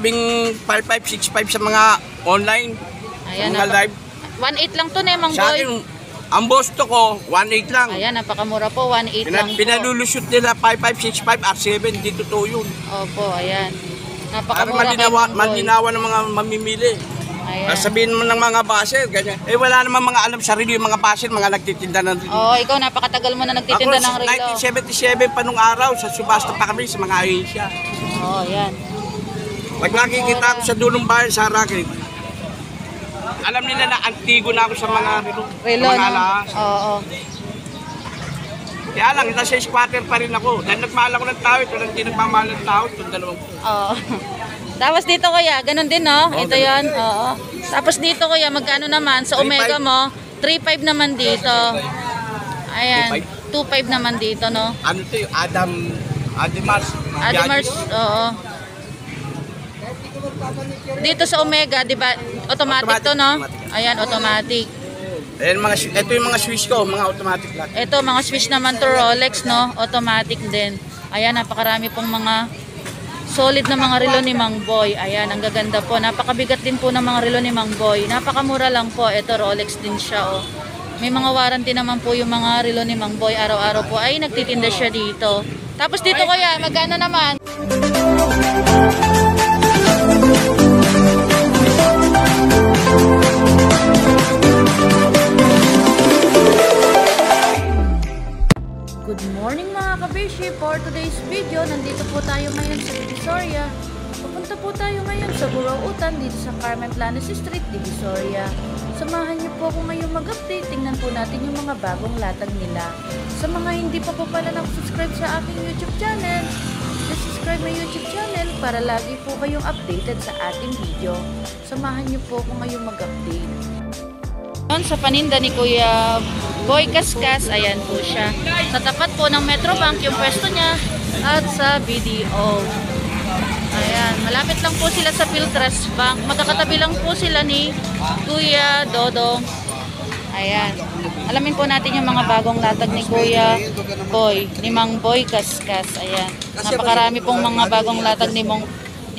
sinasabing 5565 sa mga online, Ayan, sa mga live. 1.8 lang to na Mang Sa Boy. akin, ang bosto ko, 1.8 lang. Ayan, napakamura po, 1.8 lang po. Pinalulusot nila 5565 R7, di totoo yun. Opo, ayan. Para Napakamura kay Mang Boy. malinawan ng mga mamimili. Ayan. Sabihin mo ng mga baser, ganyan. Eh wala naman mga alam sarili yung mga baser, mga nagtitinda ng relo. Oo, ikaw napakatagal mo na nagtitinda ng relo. Ako 1977 pa nung araw, sa subasta pa kami sa mga Asia. Oo, ayan. Pag nakikita ko sa dulong bayan sa Racket, alam nila na antigo na ako sa mga relo. Relo, mga no? alahas. Oo. Kaya lang, nasa squatter pa rin ako. Dahil nagmahal ako ng tao, ito lang hindi nagmamahal ng tao, itong dalawang ko. Oo. Tapos dito kuya, ganun din no? Ito ganun. yon. Oo. Tapos dito kuya, magkano naman? Sa Omega 3.5. mo, 3.5 naman dito. Ayan, 2.5 naman dito no? Ano ito yung Ademars. Ademars, oo. Dito sa Omega, di ba? Automatic to no? Automatic. Ayan, automatic. Ayan, ito yung mga switch ko, mga automatic lang. Ito, mga switch naman to Rolex no? Automatic din. Ayan, napakarami pong mga solid na mga relo ni Mang Boy. Ayan, ang gaganda po. Napakabigat din po ng mga relo ni Mang Boy. Napakamura lang po. Ito, Rolex din siya. Oh. May mga warranty naman po yung mga relo ni Mang Boy. Araw-araw po ay nagtitinda siya dito. Tapos dito kuya, magkano naman? Good morning mga kabishi! For today's video, nandito po tayo ngayon sa Divisoria. Pupunta po tayo ngayon sa Burautan dito sa Carmen Planas Street, Divisoria. Samahan niyo po ako ngayon mag-update. Tingnan po natin yung mga bagong latag nila. Sa mga hindi pa po pala nag-subscribe sa aking YouTube channel, please subscribe my YouTube channel para lagi po kayong updated sa ating video. Samahan niyo po ako ngayon mag-update. Sa paninda ni Kuya Boy Kaskas, ayan po siya. Sa tapat po ng Metrobank yung pwesto niya at sa BDO. Ayan, malapit lang po sila sa Philtrust Bank. Magkakatabi lang po sila ni Kuya Dodong. Ayan. Alamin po natin yung mga bagong latag ni Kuya Boy, ni Mang Boy Kaskas. Ayan. Napakarami pong mga bagong latag ni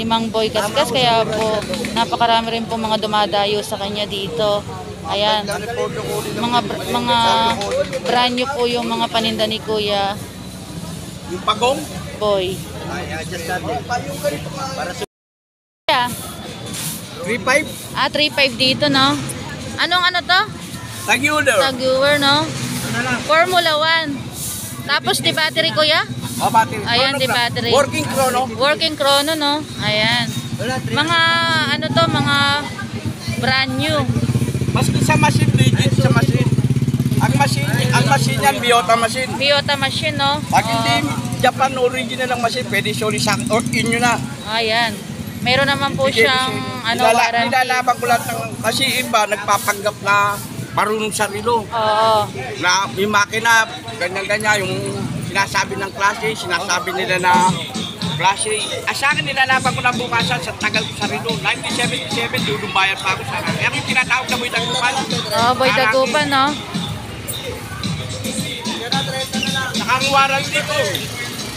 Mang Boy Kaskas, kaya po napakarami rin po mga dumadayo sa kanya dito. Ayan, mga brand new po yung mga paninda ni Kuya Yung pagong? Boy. Yeah. 3.5? 3.5 dito, no? Anong ano to? Tag-uler. Tag-viewer, no? Formula 1. Tapos di battery, Kuya? Oh, battery. Ayan, di battery. Working chrono. Working chrono, no? Ayan. Mga ano to, mga brand new. Maski sa machine, legit sa machine. Ang machine yan, Biota machine. Biota machine, no? Pag hindi Japan original ang machine, pwede sorry sa or inyo na. Ayan. Meron naman po siyang warranty. Nilalaban ko lang kasi iba nagpapanggap na marunong sa relo. Oo. Na may makina, ganyan-ganyan, yung sinasabi ng klase, sinasabi nila na klase. Sa akin nilalaban ko na bukasan sa tagal ko sa relo. 1977, dudubayan pa ako sa akin. Kaya yung tinatawag na Boy Dagupan. Oo, Boy Dagupan, no? Naka-warranty ko.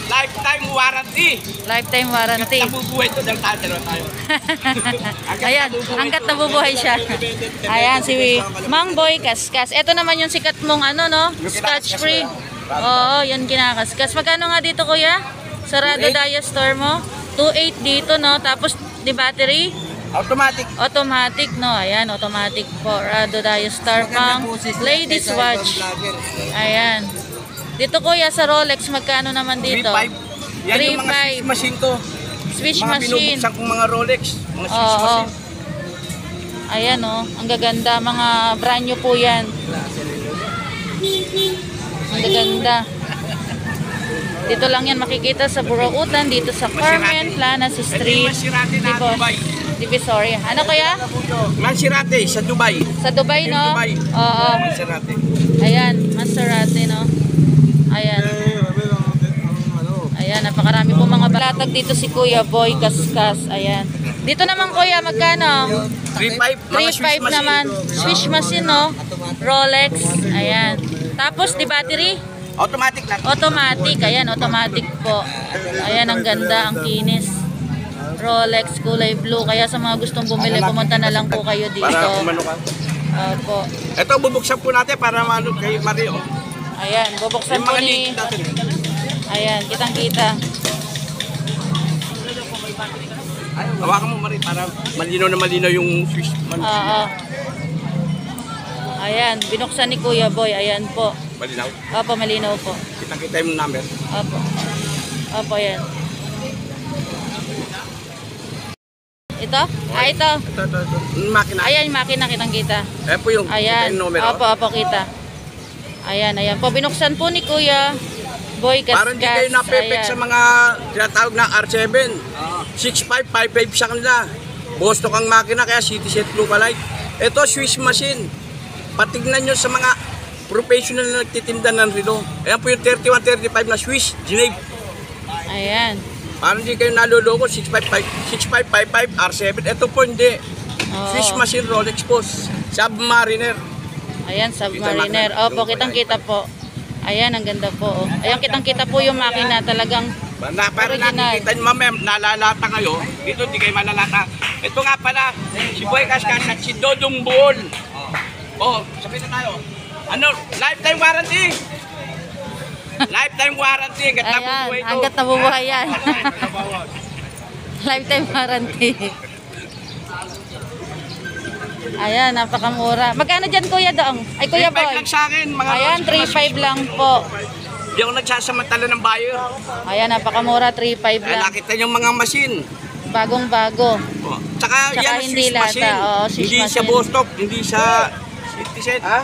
Lifetime warranty. Lifetime warranty. Nabubuhay to dahil tayo. Ayan, hanggat nabubuhay siya. Ayan, si Mang Boy Kaskas. Ito naman yung sikat mong ano, no? Scotch free. Oo, yan kinakaskas. Magkano nga dito, Kuya? Sarado Daya Store mo? 2.8 dito, no? Tapos, di battery? Automatic. Automatic, no? Ayan, automatic po. Rado Daya Store pang ladies watch. Ayan. Dito kuya sa Rolex, magkano naman dito? 3.5. Yan yung mga switch machine ko. Switch mga machine. Binubuksan kong mga Rolex. Mga switch machine. Ayan o, ang gaganda. Mga brand new po yan. Ang gaganda. Dito lang yan makikita sa Burautan, dito sa Carmen Planas Street. Divisoria. Ano kaya? Maserati sa Dubai. Sa Dubai, no? Dubai. Oo. Maserati. Ayan, Maserati, no? Ayan. Ayan, napakarami po mga balatag dito si Kuya Boy Kaskas. Ayan. Dito naman kuya, magkano? 3.5. 3.5 naman. Switch machine, no? Rolex. Ayan. Tapos, di battery? Automatic lang. Automatic. Ayan, automatic po. Ayan, ang ganda, ang kinis. Rolex kulay blue. Kaya sa mga gustong bumili, pumunta na lang po kayo dito. Para kumano ka. Opo. Ito, bubuksan po natin para malo kay Mario. Ayan, bubuksan Yung po mga ni... link natin. Ayan, kitang-kita. Hawakan mo, Mario, para malinaw na malinaw yung switch. Oo. Ayan, binuksan ni Kuya Boy. Ayan po. Malinaw. Opo, malinaw po. Kita-kita yung number. Opo. Opo, yan. Ito? Ito. Ito. Yung makina. Ayan, yung makina, kitang-kita. Ayan po yung, Ayan. yung numero. Opo, kita. Ayan. Po. Binuksan po ni Kuya Boy Gasgas. Parang hindi kayo napepek sa mga tinatawag na R7. 6555 sa kanila. Bostok ang makina, kaya Citizen Lookalike. Ito, Swiss machine. Patignan nyo sa mga professional na nagtitinda ng relo. Ayan po yung 3135 na Swiss Genève. Ayan. Parang hindi kayo naluloko, 6555 R7. Ito po hindi. Oo. Swiss machine Rolex Post. Submariner. Ayan, Submariner. Opo, kitang-kita po. Ayan, ang ganda po. Oh. Ayan, kitang-kita po yung makina talagang Para original. nakikita nyo, ma'am, nalalata kayo. Dito, hindi kayo malalata. Ito nga pala, si Boy Gasgas at si Dodong Buol. Oh, sabihin na tayo. Ano, lifetime warranty. Lifetime warranty. Hanggat Ayan, nabubuhay ito. hanggat nabubuhay yan. Lifetime warranty. Ayan, napakamura. Magkano dyan, Kuya Dong? Ay, Kuya 3.5 Boy. lang sa akin. Mga Ayan, 3.5 lang po. Hindi ako nagsasamantala ng buyer. Ayan, napakamura, 3.5 Kaya lang. nakita yung mga machine. Bagong-bago. Oh. Tsaka, Tsaka yan, hindi Swiss lata. machine. Oo, Swiss Hindi siya machine. Bostock, hindi siya Citizen. Ha?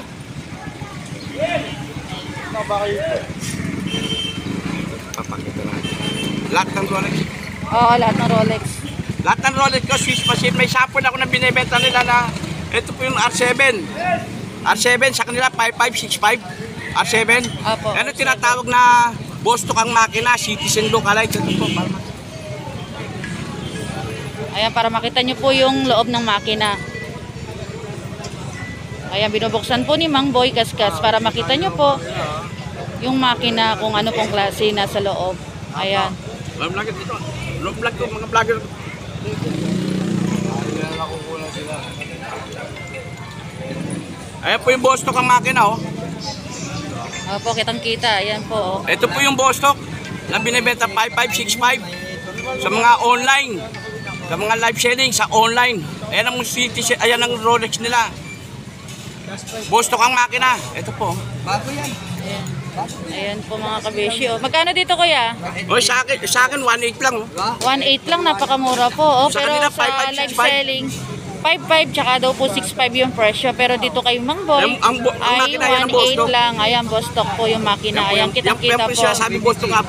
Papakita na. Lahat ng Rolex. Oo, lahat ng Rolex. Lahat ng Rolex ko, Swiss machine. May sample ako na binibenta nila na ito po yung R7. R7 sa kanila 5565. R7. Apo, Ano R7. tinatawag na Bostock ang makina, Citizen Lookalike. Ito po, para Ayan, para makita nyo po yung loob ng makina. Ayan, binubuksan po ni Mang Boy Gasgas para makita nyo po yung makina kung ano pong klase nasa loob. Ayan. Mga vlogger dito. Vlog ko, mga vlogger. Ayan po yung Bostock ang makina, oh. Opo, kitang-kita. Ayan po. Oh. Ito po yung Bostock na binibenta 5565 sa mga online, sa mga live selling sa online. Ayan ang Citizen, ayan ang Rolex nila. Bostock ang makina. Ito po. Bago yan. Ayan. Ayan po mga kabeshi. Oh. Magkano dito, Kuya? O sa akin 1.8 lang, oh. 1.8 lang, napakamura po. Oh. Sa Pero kanila, sa 5.5, live 6.5. selling, 5.5 tsaka daw po 6.5 yung presyo. Pero dito kay Mang Boy, Ang ay makina yan ang 1.8 Bostock. lang. Ayan, Bostock po yung makina. Ayan, kitang-kita Yan po po. siya sabi Bostock nga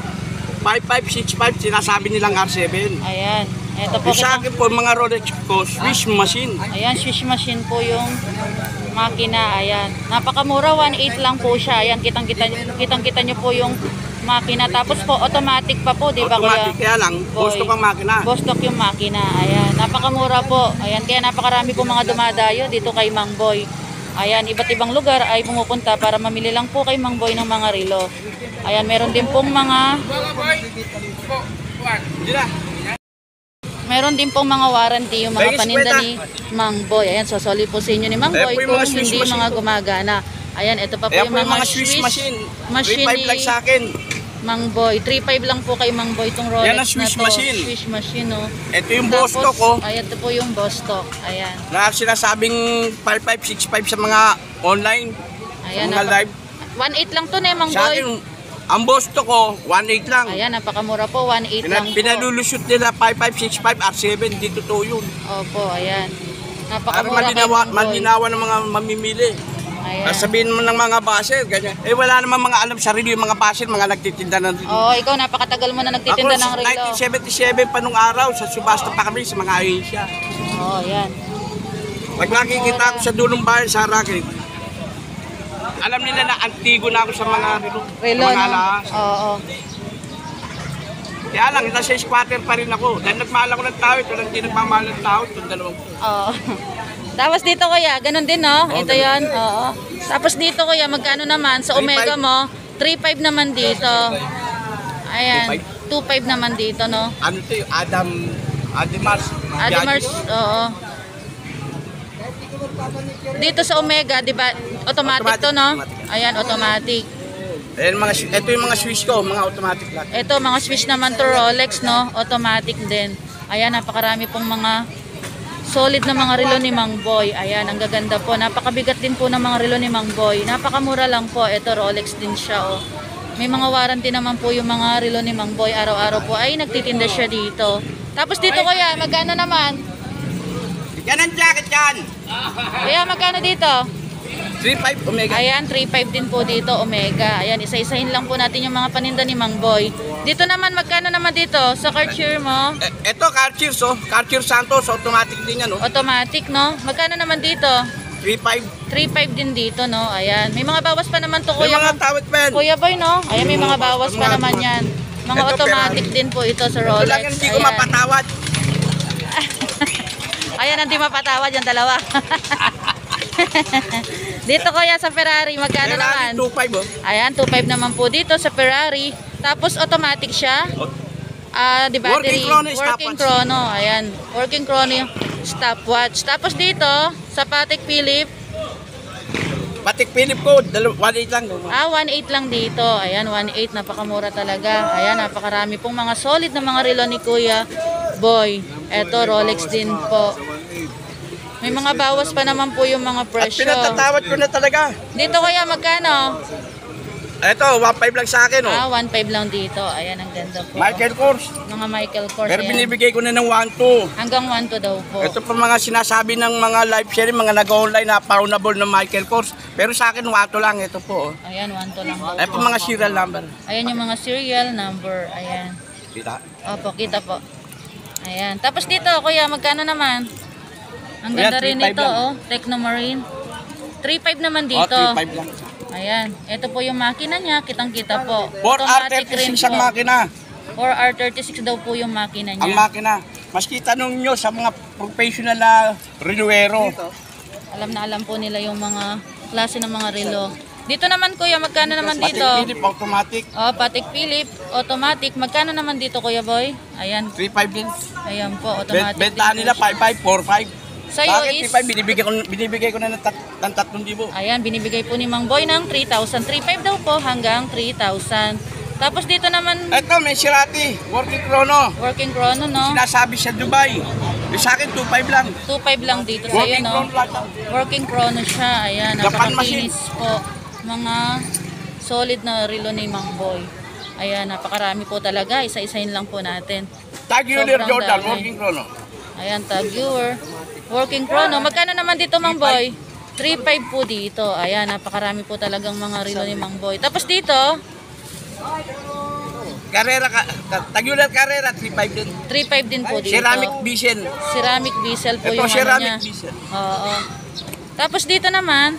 5565 sinasabi nilang R7. Ayan. Ito po Yung sa kitang... akin po mga Rolex ko, Swiss machine. Ayan, Swiss machine po yung makina. Ayan. Napakamura, 1.8 lang po siya. Ayan, kitang-kita nyo po yung makina. Tapos po, automatic pa po, di ba Kuya? Automatic kaya lang, Boy? Bostock ang makina. Bostock yung makina. Ayan, napakamura po. Ayan, kaya napakarami po mga dumadayo dito kay Mang Boy. Ayan, iba't ibang lugar ay pumupunta para mamili lang po kay Mang Boy ng mga relo. Ayan, meron din pong mga... Meron din pong mga warranty yung mga Ay, paninda eskweta. ni Mang Boy. Ayan, sosoli po sa inyo ni Mang Ayan Boy po yung kung mga Swiss hindi machine mga po. gumagana. Ayan, ito pa po Ayan yung mga Swiss machine. machine 3.5 lang sa akin. Mang Boy. 3.5 lang po kay Mang Boy itong Rolex Yan ang Swiss na to. machine. Swiss machine, oh. Ito yung Tapos, Bostock, oh. Ayan, ito po yung Bostock. Ayan. Na sinasabing 5565 sa mga online, Ayan, sa mga live. 1.8 lang to na Mang Sa Boy. akin, ang Bostock ko, 1.8 lang. Ayan, napakamura po. 1.8 lang po. Pinalulusot nila 5565 R7, di totoo yun. Opo, ayan. Para Napakamura kay Mang Boy. malinawan ng mga mamimili. Ayan. Sabihin mo ng mga baser, ganyan. Eh wala naman mga alam sarili yung mga baser, mga nagtitinda ng relo. Oo, ikaw napakatagal mo na Ako nagtitinda ng sa relo. 1977 pa nung araw, sa subasta pa kami sa mga Asia. Oo, ayan. Pag nakikita ako sa dulong bayan sa Harakit, alam nila na antigo na ako sa mga relo. Relo, sa mga no? alahas. Oo. Kaya lang, nasa squatter pa rin ako. Dahil nagmahal ako ng tao, ito lang din nagmamahal ng tao, itong dalawang po. Oo. Tapos dito kuya, ganun din no? Oo, Ito ganun. yan. Oo. Tapos dito kuya, magkano naman? Sa 3.5. Omega mo, 3.5 naman dito. Ayan. 2.5 naman dito, no? Ano ito yung Adam Ademars. Ademars, oo. Dito sa Omega, di ba? Automatic to, no? Ayan, automatic. Ayan, ito yung mga switch ko, mga automatic lahat. Ito, mga switch naman to Rolex, no? Automatic din. Ayan, napakarami pong mga solid na mga relo ni Mang Boy. Ayan, ang gaganda po. Napakabigat din po ng mga relo ni Mang Boy. Napakamura lang po. Ito, Rolex din siya, oh. May mga warranty naman po yung mga relo ni Mang Boy. Araw-araw po ay nagtitinda siya dito. Tapos dito, kuya, magkano naman? Yan ang jacket yan. Kuya, magkano dito? 3.5 Omega. Ayan, 3.5 din po dito, Omega. Ayan, isa-isahin lang po natin yung mga paninda ni Mang Boy. Dito naman, magkano naman dito? Sa Cartier mo? Ito, Cartier, so. Cartier Santos, automatic din yan, no? Automatic, no? Magkano naman dito? 3.5. 3.5 din dito, no? Ayan. May mga bawas pa naman to, May Kuya. mga tawid pa yan. Kuya Boy, no? Ayan, may mga bawas pa naman yan. Mga Ito, automatic din po ito sa Ito Rolex. lang hindi ko Ayan. mapatawad. Ayan, hindi mapatawad yung dalawa. Dito, Kuya, sa Ferrari, magkano Ferrari naman? 2.5, oh. Ayan, 2.5 naman po dito sa Ferrari. Tapos automatic siya. Di battery. Working chrono, Working stopwatch. chrono. Ayan, working chrono yung stopwatch. Tapos dito, sa Patek Philippe, Patek Philippe ko, 1.8 lang. 1.8 lang dito. Ayan, 1.8, napakamura talaga. Ayan, napakarami pong mga solid na mga relo ni Kuya Boy. Eto, Rolex din po. May mga bawas pa naman po yung mga At presyo. pinatatawad ko na talaga. Dito, Kuya, magkano? Ito, 1.5 lang sa akin, oh. 1.5 lang dito. Ayan, ang ganda po. Michael Kors. Mga Michael Kors. Pero ayan. binibigay ko na ng 1.2. Hanggang 1 to daw po. Ito pa mga sinasabi ng mga live sharing, mga nag-online na paunable ng Michael Kors. Pero sa akin, 1.2 lang. Ito po, oh. Ayan, 1 to lang daw Ay po po. mga serial number. Ayan yung mga serial number. Ayan. Kita? Opo, kita po. Ayan. Tapos dito, Kuya, magkano naman? Ang Ayan, ganda rin 3.5 ito, lang. oh. Technomarine. 3.5 naman Oh, dito. 3.5 lang. Ayan. Ito po yung makina niya. Kitang-kita po. 4R36 ang makina. 4R36 daw po yung makina niya. Ang makina. Maski tanong nyo sa mga professional na reluero. Alam na alam po nila yung mga klase ng mga relo. Dito naman, Kuya, magkano naman Patek dito? Philippe, automatic. Oh, Patek Philippe, automatic. Magkano naman dito, Kuya Boy? Ayan. 3.5 din. Ayan po, automatic. Bentahan din nila po siya. 5.5, 4.5. Sa'yo Bakit is, 3.5? Binibigay ko na ng 3,000. ayan, binibigay po ni Mang Boy ng 3,000. 3,500 daw po hanggang 3,000. Tapos dito naman, Ito, may Sirati, working chrono. working chrono, no? Sinasabi sa Dubai. Sa akin, 2.5 lang. 2,500 lang dito sa'yo, Working no? chrono lahat lang. Working chrono siya. Ayan, Japan napakakinis po. Mga solid na relo ni Mang Boy. Ayan, napakarami po talaga. Isa-isahin lang po natin. Tag Euler Sobrang Jordan, dami. working chrono. Ayan, Taguer. Working chrono. Magkano naman dito, Mang Boy? 3.5 po dito. Ayan, napakarami po talagang mga relo ni Mang Boy. Tapos dito, Carrera, Tag Euler Carrera, 3.5 din. 3.5 din po dito. Ceramic Bizen. Ceramic bezel po Ito, yung ano ceramic niya. bezel. Oo. Tapos dito naman,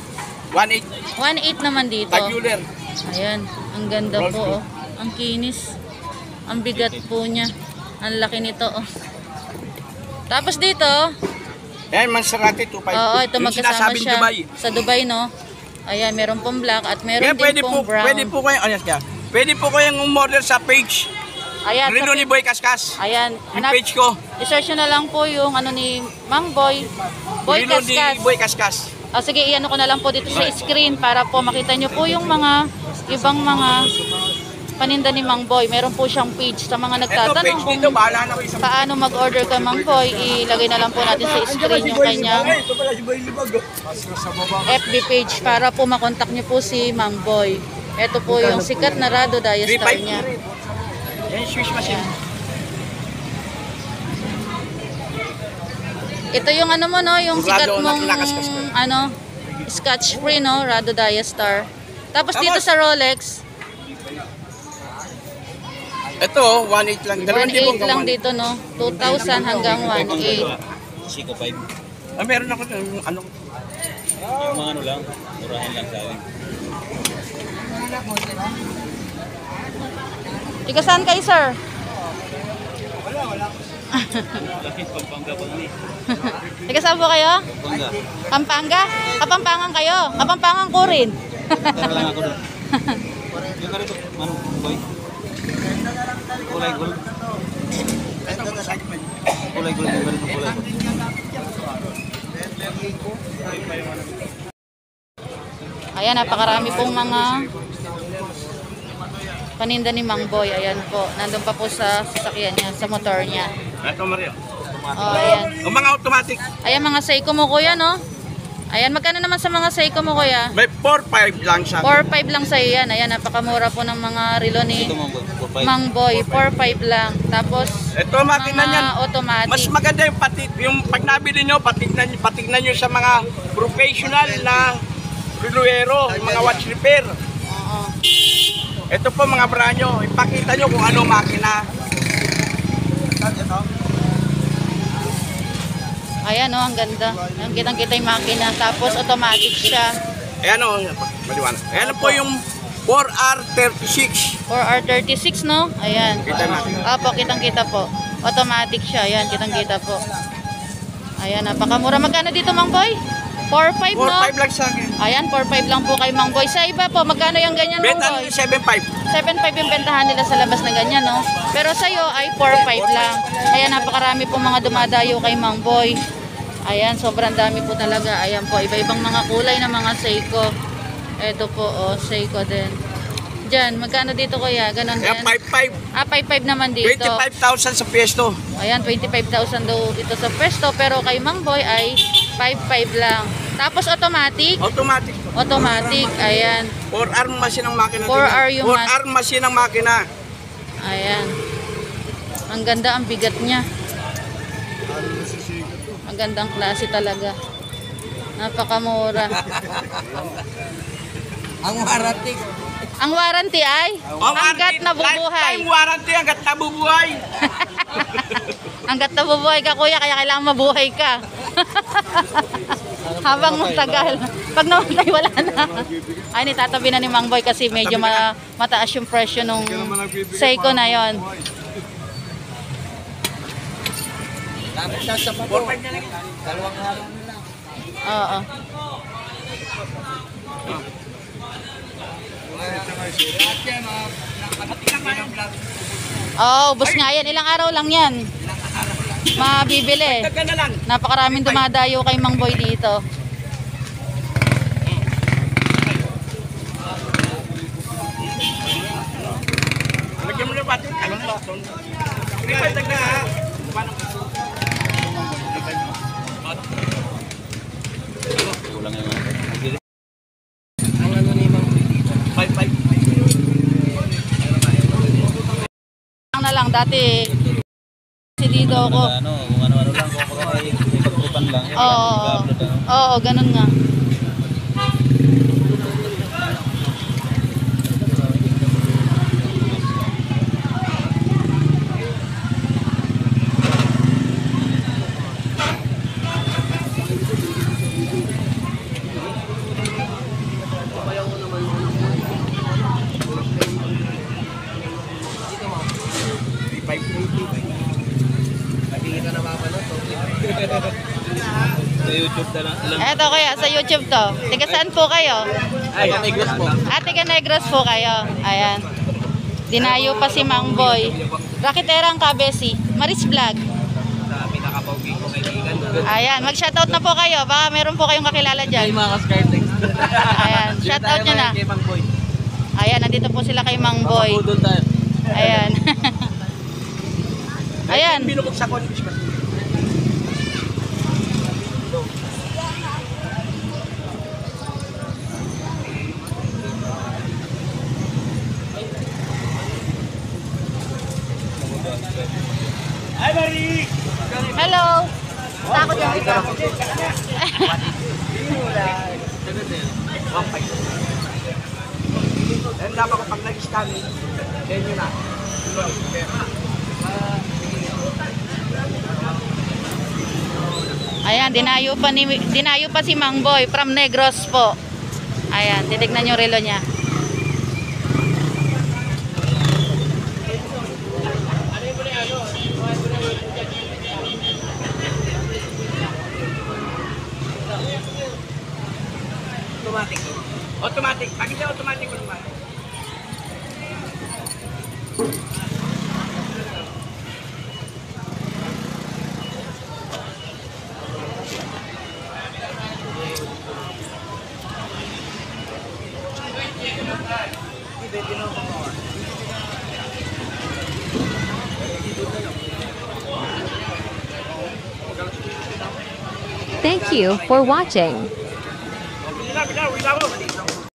1.8. 1.8 naman dito. Tag Euler. Ayan, ang ganda po. Oh. Ang kinis. Ang bigat po niya. Ang laki nito. Oh. Tapos dito, Ayan, Maserati 2.5. oo, ito Yung magkasama sinasabing siya Dubai. sa Dubai, no? Ayan, meron pong black at meron Kaya din pong brown. pwede po kayong umorder sa page. Ayan, Relo sa ni Boy Kaskas. ayan, Yung page ko. i-search nyo na lang po yung ano ni Mang Boy. Boy Relo ni Kaskas. Boy Kaskas. Sige, iano ko na lang po dito sa screen para po makita nyo po yung mga ibang mga paninda ni Mang Boy. Meron po siyang page sa mga Ito, nagtatanong page kung dito. Bahala na ko isang paano mag-order ka, Mang Boy. Ilagay na lang po natin sa screen yung kanyang Ito pala si Boy Libag. FB page para po makontak nyo po si Mang Boy. Ito po yung sikat na Rado Diastar 3.5. niya. Yan, Swiss machine. Ito yung ano mo, no? Yung sikat Rado na mong kinakaskas ko. ano, scotch free, no? Rado Diastar. Tapos dito sa Rolex, Ito, 1.8 lang. 1.8 lang dito, no? 2,000 hanggang 1.8. Chico 5. Ah, meron ako yung ano. Yung mga ano lang, murahin lang sa akin. Ika saan kayo, sir? Pampanga pa ni. Ika saan po kayo? Pampanga. Pampanga? Kapampangan kayo? Kapampangan ko rin. Tara lang ako doon. Yung ka rito, Manong Boy. Kulay gold. Ito, segment. kulay ko lang ganito kulay ko. Ayan, napakarami pong mga paninda ni Mang Boy. Ayan po, nandun pa po sa sasakyan niya, sa motor niya. Ito, Mario. Oh, ayan. O mga automatic. Ayan, mga Seiko mo kuya, no? Ayan, magkano naman sa mga Seiko mo kuya? May 4-5 lang siya. 4-5 lang sa'yo yan. Ayan, napakamura po ng mga relo ni Ito mo, 4-5. Mang Boy. 4-5 lang. Tapos, Ito, makina mga niyan. automatic. Mas maganda yung pag nabili nyo, patignan nyo sa mga professional na reloero, mga watch repair. Oo. Ito po mga branyo, ipakita nyo kung ano makina. Ayan, oh, ang ganda. Ang kitang-kita yung makina. Tapos, automatic siya. Ayan o, maliwanag. Ayan po yung 4R36. 4R36, no? Ayan. Kita natin. Apo, kitang-kita po. Automatic siya. Ayan, kitang-kita po. Ayan, napakamura. Magkano dito, Mang Boy? 4-5, no? 4-5 lang sa akin. Ayan, 4-5 lang po kay Mang Boy. Sa iba po, magkano yung ganyan, Mang Benta Boy? nyo 7-5. 7.5 yung bentahan nila sa labas na ganyan, no? Pero sa'yo ay 4.5 lang. Ayan, napakarami po mga dumadayo kay Mang Boy. Ayan, sobrang dami po talaga. Ayan po, iba-ibang mga kulay ng mga Seiko. Ito po, oh, Seiko din. Diyan, magkano dito kuya? Ganon Ayan, din? 5-5. 5.5 naman dito. 25,000 sa pwesto. Ayan, 25,000 daw dito sa pwesto. Pero kay Mang Boy ay 5.5 lang. Tapos automatic? Automatic. Automatic, ayan. 4R machine ang makina. 4R yung 4R machine ang makina. Ayan. Ang ganda, ang bigat niya. Ang gandang klase talaga. Napakamura. Ang warranty. Ang warranty ay hanggat nabubuhay. Lifetime warranty hanggat nabubuhay. Hanggat nabubuhay ka kuya, kaya kailangan mabuhay ka. Habang matagal. Pag namatay, wala na. Ay, nitatabi na ni Mang Boy kasi medyo mataas yung presyo nung Seiko na yon. Tapos siya sa pato. 4-5 na lang. Dalawang araw na lang. Oo. Oh, ubos nga yan. Ilang araw lang yan. Mabibili. Tagka na lang. Napakaraming dumadayo kay Mang Boy dito. Lagyan mo na ba ito? Ano ba? 3-5 tagka ha. Kulang yung Ang ano ni Mang 5-5. Lang na lang dati. Si dito ako. ano, kung ano-ano lang, kung pagkutan lang. Oo. I-upload, ano. Oo, ganun nga. Sa YouTube na lang. Eto kaya sa YouTube to. Tiga saan po kayo? Ay, Negros po. Tiga Negros po kayo. Ayan. Dinayo pa si Mang Boy. Rakitera ang kabesi. Maris Vlog. Sa pinakapaugi ko kaibigan. Ayan, mag-shoutout na po kayo. Baka meron po kayong kakilala dyan. mga ka-Skytex. Ayan, shoutout nyo na. Kay Mang Boy. Ayan, nandito po sila kay Mang Boy. Doon tayo. Ayan. Ayan. Binubog sa konfis ko. Hi, Marie! Hello. Takot yung ito. Then dapat ko pag nag-scan, then yun na. Ayan, dinayo pa si Mang Boy from Negros po. Ayan, titignan yung relo niya. Automatic. Automatic. Pag hindi automatic, automatic. Thank you for watching. Bilang, wala mo.